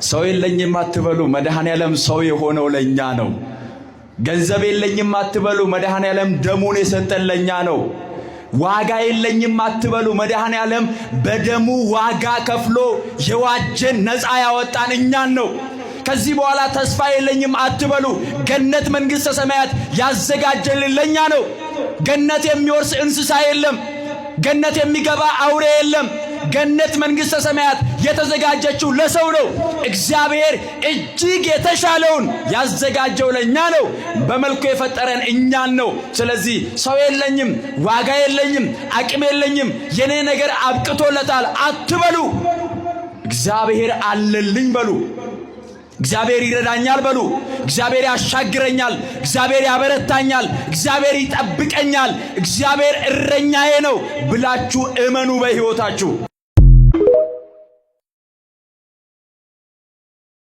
ሰው የለኝም አትበሉ፣ መድኃኔዓለም ሰው የሆነው ለኛ ነው። ገንዘብ የለኝም አትበሉ፣ መድኃኔዓለም ደሙን የሰጠን ለኛ ነው። ዋጋ የለኝም አትበሉ፣ መድኃኔዓለም በደሙ ዋጋ ከፍሎ የዋጀን ነፃ ያወጣን እኛን ነው። ከዚህ በኋላ ተስፋ የለኝም አትበሉ፣ ገነት መንግሥተ ሰማያት ያዘጋጀልን ለኛ ነው። ገነት የሚወርስ እንስሳ የለም። ገነት የሚገባ አውሬ የለም። ገነት መንግሥተ ሰማያት የተዘጋጀችው ለሰው ነው። እግዚአብሔር እጅግ የተሻለውን ያዘጋጀው ለኛ ነው። በመልኩ የፈጠረን እኛን ነው። ስለዚህ ሰው የለኝም፣ ዋጋ የለኝም፣ አቅም የለኝም፣ የኔ ነገር አብቅቶለታል አትበሉ። እግዚአብሔር አለልኝ በሉ። እግዚአብሔር ይረዳኛል በሉ። እግዚአብሔር ያሻግረኛል፣ እግዚአብሔር ያበረታኛል፣ እግዚአብሔር ይጠብቀኛል፣ እግዚአብሔር እረኛዬ ነው ብላችሁ እመኑ በሕይወታችሁ።